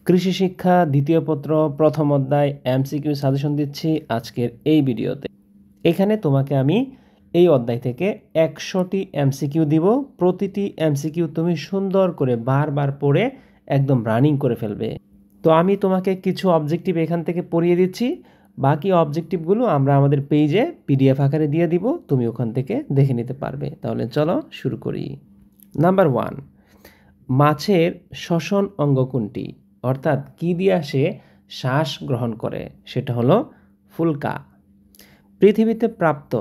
কৃষি শিক্ষা দ্বিতীয় পত্র প্রথম অধ্যায় এমসিকিউ সাজেশন দিচ্ছি আজকের এই ভিডিওতে। এখানে তোমাকে আমি এই অধ্যায় থেকে 100টি এমসিকিউ দিব। প্রতিটি এমসিকিউ তুমি সুন্দর করে বারবার পড়ে একদম রানিং করে ফেলবে। তো আমি তোমাকে কিছু অবজেক্টিভ এখান থেকে পড়িয়ে দিচ্ছি, বাকি অবজেক্টিভগুলো আমরা আমাদের পেজে পিডিএফ আকারে দিয়ে দিব, তুমি ওখান থেকে দেখে নিতে পারবে। তাহলে চলো শুরু করি। নাম্বার 1, মাছের শ্বসন অঙ্গ কোনটি? অর্থাৎ কি দিয়া সে শ্বাস গ্রহণ করে? সেটা হলো ফুলকা। পৃথিবীতে প্রাপ্ত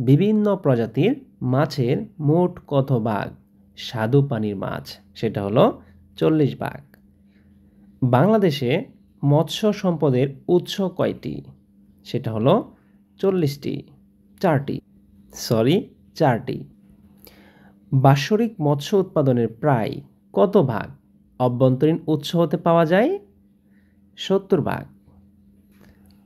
বিভিন্ন প্রজাতির মাছের মোট কত ভাগ স্বাদু পানির মাছ? সেটা হলো 40 ভাগ। বাংলাদেশে মৎস্য সম্পদের উৎস কয়টি? সেটা হলো 4টি। বাৎসরিক মৎস্য উৎপাদনের প্রায় কত ভাগ অভ্যন্তরীণ উৎস হতে পাওয়া যায়? 70 ভাগ।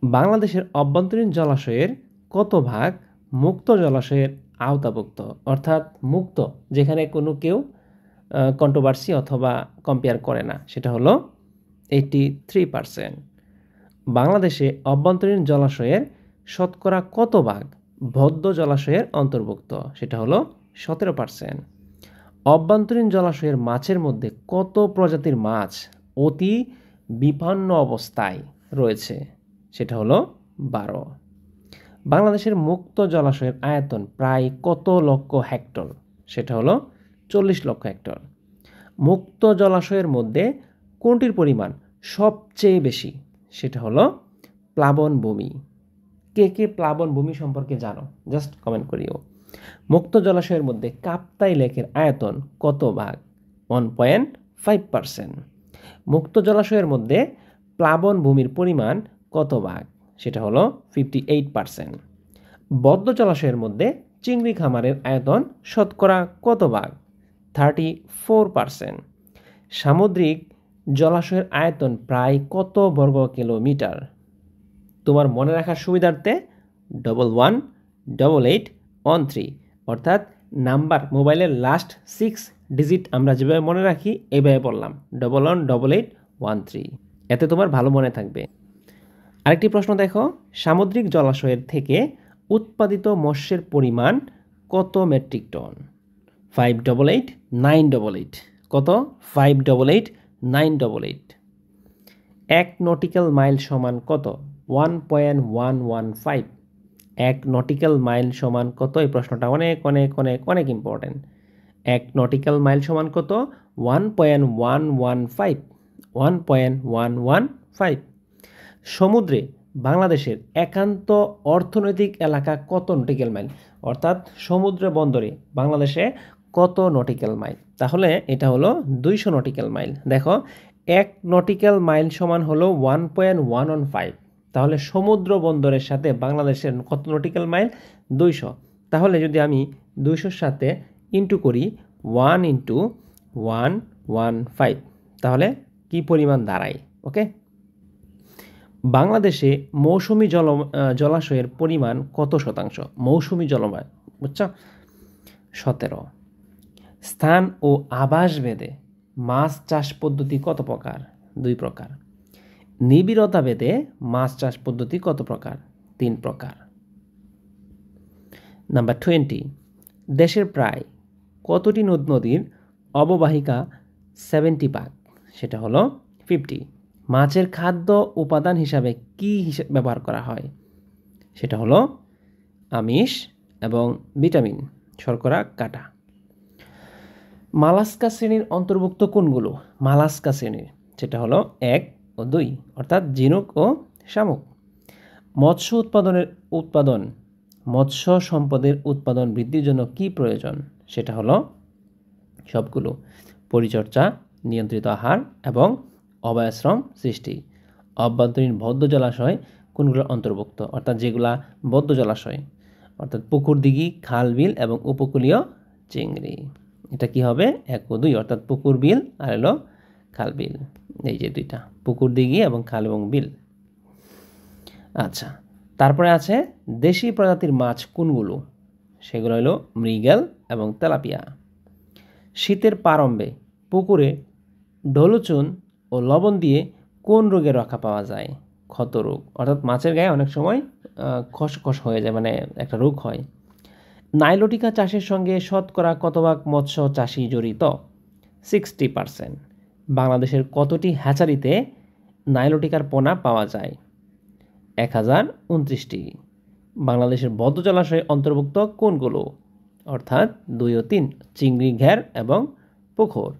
বাংলাদেশের অভ্যন্তরীণ জলাশয়ের কত ভাগ মুক্ত জলাশয়ের আওতাভুক্ত? অর্থাৎ মুক্ত, যেখানে কোনো কেউ কন্ট্রোভার্সি অথবা কম্পেয়ার করে না, সেটা হলো 83%। বাংলাদেশে অভ্যন্তরীণ জলাশয়ের শতকরা কত ভাগ বদ্ধ জলাশয়ের অন্তর্ভুক্ত? সেটা হলো 17%। অভ্যন্তরীণ জলাশয়ের মাছের মধ্যে কত প্রজাতির মাছ অতি বিপন্ন অবস্থায় রয়েছে? সেটা হলো 12। বাংলাদেশের মুক্ত জলাশয়ের আয়তন প্রায় কত লক্ষ হেক্টর? সেটা হলো 40 লক্ষ হেক্টর। মুক্ত জলাশয়ের মধ্যে কোনটির পরিমাণ সবচেয়ে বেশি? সেটা হলো প্লাবনভূমি। কে কে প্লাবনভূমি সম্পর্কে জানো? জাস্ট কমেন্ট করিও। মুক্ত জলাশয়ের মধ্যে কাপ্তাই লেকের আয়তন কত ভাগ? 1.5%। মুক্ত জলাশয়ের মধ্যে প্লাবনভূমির পরিমাণ কত ভাগ? সেটা হলো 58%। বদ্ধ জলাশয়ের মধ্যে চিংড়ি খামারের আয়তন শতকরা কত ভাগ? 34%। সামুদ্রিক জলাশয়ের আয়তন প্রায় কত বর্গ কিলোমিটার? তোমার মনে রাখার সুবিধার্থে 118813, অর্থাৎ নাম্বার মোবাইলের লাস্ট 6 ডিজিট আমরা যেভাবে মনে রাখি এইভাবে বললাম 118813, এতে তোমার ভালো মনে থাকবে। আরেকটি প্রশ্ন দেখো, সামুদ্রিক জলাশয়ের থেকে উৎপাদিত মৎস্যের পরিমাণ কত মেট্রিক টন? 588988। কত? 588988। 1 নটিক্যাল মাইল সমান কত? 1.115। 1 নটিক্যাল মাইল সমান কত? এই প্রশ্নটা অনেক অনেক অনেক অনেক ইম্পর্টেন্ট। 1 নটিক্যাল মাইল সমান কত? 1.115। 1.115। সমুদ্রে বাংলাদেশের একান্ত অর্থনৈতিক এলাকা কত নটিক্যাল মাইল? অর্থাৎ সমুদ্র বন্দরে বাংলাদেশে কত নটিক্যাল মাইল? তাহলে এটা হলো 200 নটিক্যাল মাইল। দেখো, 1 নটিক্যাল মাইল সমান হলো 1.115। তাহলে সমুদ্র বন্দরের সাথে বাংলাদেশের কত নটিক্যাল মাইল? 200। তাহলে যদি আমি 200-র সাথে ইন্টু করি 1 × 115, তাহলে কি পরিমাণ দাঁড়ায়? ওকে। বাংলাদেশে মৌসুমী জলাশয়ের পরিমাণ কত শতাংশ? মৌসুমী জলবায়ু, বুঝছো? 17। স্থান ও আবাস ভেদে মাছ চাষ পদ্ধতি কত প্রকার? 2 প্রকার। নিবিড়তা ভেদে মাছ চাষ পদ্ধতি কত প্রকার? 3 প্রকার। নাম্বার 20, দেশের প্রায় কতটি নদীর অববাহিকা 70 ভাগ? সেটা হলো 50। মাছের খাদ্য উপাদান হিসাবে কি ব্যবহার করা হয়? সেটা হলো আমিষ এবং ভিটামিন, শর্করা, কাটা। মালাস্কা শ্রেণীর অন্তর্ভুক্ত কোনগুলো? মালাস্কা শ্রেণীর, সেটা হলো 1 ও 2, অর্থাৎ ঝিনুক ও শামুক। মৎস্য সম্পদের উৎপাদন বৃদ্ধির জন্য কি প্রয়োজন? সেটা হলো সবগুলো: পরিচর্যা, নিয়ন্ত্রিত আহার এবং অভয়াশ্রম সৃষ্টি। অভ্যন্তরীণ বদ্ধ জলাশয় কোনগুলো অন্তর্ভুক্ত? অর্থাৎ যেগুলা বদ্ধ জলাশয়, অর্থাৎ পুকুর, দিঘি, খাল, বিল এবং উপকূলীয় চিংড়ি। এটা কি হবে? 1 ও 2, অর্থাৎ পুকুর, বিল আর হলো খাল, বিল। এই যে 2টা, পুকুর, দিঘি এবং খাল এবং বিল। আচ্ছা, তারপরে আছে দেশি প্রজাতির মাছ কোনগুলো? সেগুলো হলো মৃগেল এবং তেলাপিয়া। শীতের প্রারম্ভে পুকুরে ঢলুচুন ও লবণ দিয়ে কোন রোগে রক্ষা পাওয়া যায়? ক্ষত রোগ, অর্থাৎ মাছের গায়ে অনেক সময় খসখস হয়ে যায়, মানে একটা রোগ হয়। নাইলোটিকা চাষের সঙ্গে শতকরা কত ভাগ মৎস্য চাষি জড়িত? 60%। বাংলাদেশের কতটি হ্যাচারিতে নাইলোটিকার পোনা পাওয়া যায়? 1029টি। বাংলাদেশের বদ্ধ জলাশয়ে অন্তর্ভুক্ত কোনগুলো? অর্থাৎ 2 ও 3, চিংড়ি, ঘের এবং পুকুর।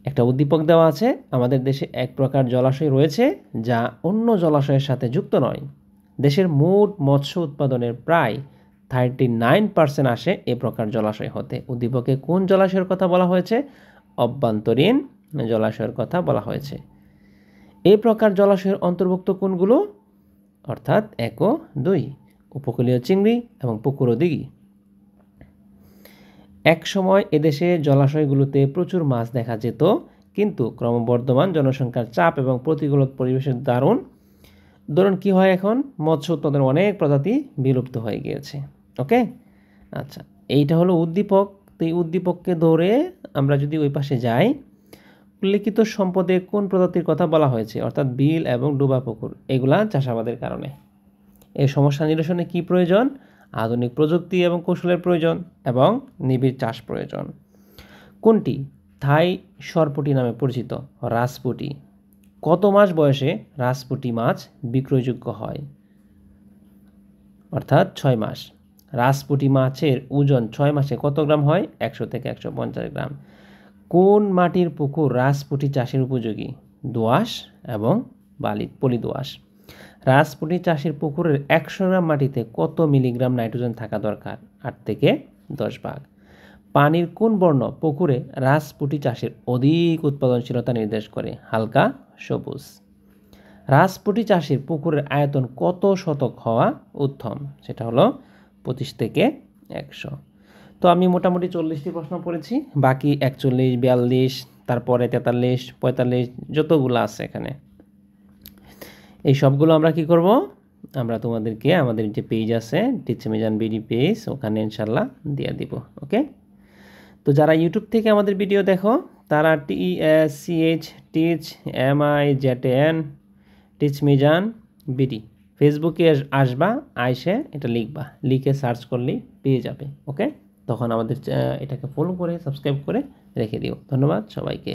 একটা উদ্দীপক দেওয়া আছে, আমাদের দেশে এক প্রকার জলাশয় রয়েছে যা অন্য জলাশয়ের সাথে যুক্ত নয়। দেশের মোট মৎস্য উৎপাদনের প্রায় 39% আসে এ প্রকার জলাশয় হতে। উদ্দীপকে কোন জলাশয়ের কথা বলা হয়েছে? অভ্যন্তরীণ জলাশয়ের কথা বলা হয়েছে। এই প্রকার জলাশয়ের অন্তর্ভুক্ত কোনগুলো? অর্থাৎ 1 ও 2, উপকূলীয় চিংড়ি এবং পুকুর ও দিঘি। এক সময় এদেশে জলাশয়গুলোতে প্রচুর মাছ দেখা যেত, কিন্তু ক্রমবর্ধমান জনসংখ্যার চাপ এবং প্রতিকূল পরিবেশের দরুন কি হয়, এখন মৎস্য উৎপাদনের অনেক প্রজাতি বিলুপ্ত হয়ে গিয়েছে। ওকে, আচ্ছা, এইটা হলো উদ্দীপক। তো এই উদ্দীপককে ধরে আমরা যদি ওই পাশে যাই, উল্লিখিত সম্পদে কোন প্রজাতির কথা বলা হয়েছে? অর্থাৎ বিল এবং ডোবা পুকুর, এগুলা চাষাবাদের কারণে। এই সমস্যা নিরসনে কি প্রয়োজন? আধুনিক প্রযুক্তি এবং কৌশলের প্রয়োজন এবং নিবিড় চাষ প্রয়োজন। কোনটি থাই সরপুঁটি নামে পরিচিত? রাজপুঁটি। কত মাস বয়সে রাজপুঁটি মাছ বিক্রয়যোগ্য হয়? অর্থাৎ 6 মাস। রাজপুঁটি মাছের ওজন 6 মাসে কত গ্রাম হয়? 100 থেকে 150 গ্রাম। কোন মাটির পুকুর রাজপুঁটি চাষের উপযোগী? দোআঁশ এবং পলি দোআঁশ। রাজপুঁটি চাষের পুকুরের 100 গ্রাম মাটিতে কত মিলিগ্রাম নাইট্রোজেন থাকা দরকার? 8 থেকে 10 ভাগ। পানির কোন বর্ণ পুকুরে রাজপুঁটি চাষের অধিক উৎপাদনশীলতা নির্দেশ করে? হালকা সবুজ। রাজপুঁটি চাষের পুকুরের আয়তন কত শতক হওয়া উত্তম? সেটা হলো 25 থেকে 100। তো আমি মোটামুটি 40টি প্রশ্ন পড়েছি, বাকি 41, 42, তারপরে 43, 45 যতগুলো আছে এখানে, এই সবগুলো আমরা কি করব? আমরা তোমাদেরকে আমাদের যে পেজ আছে টিচ মিজান বিডি পেজ, ওখানে ইনশাল্লাহ দিয়ে দিব। ওকে, তো যারা ইউটিউব থেকে আমাদের ভিডিও দেখো তারা TSCH teach MIZAN teach Mizan BD ফেসবুকে আসবা, আইসে এটা লিখবা, লিখে সার্চ করলেই পেয়ে যাবে। ওকে, তখন আমাদের এটাকে ফলো করে সাবস্ক্রাইব করে রেখে দিও। ধন্যবাদ সবাইকে।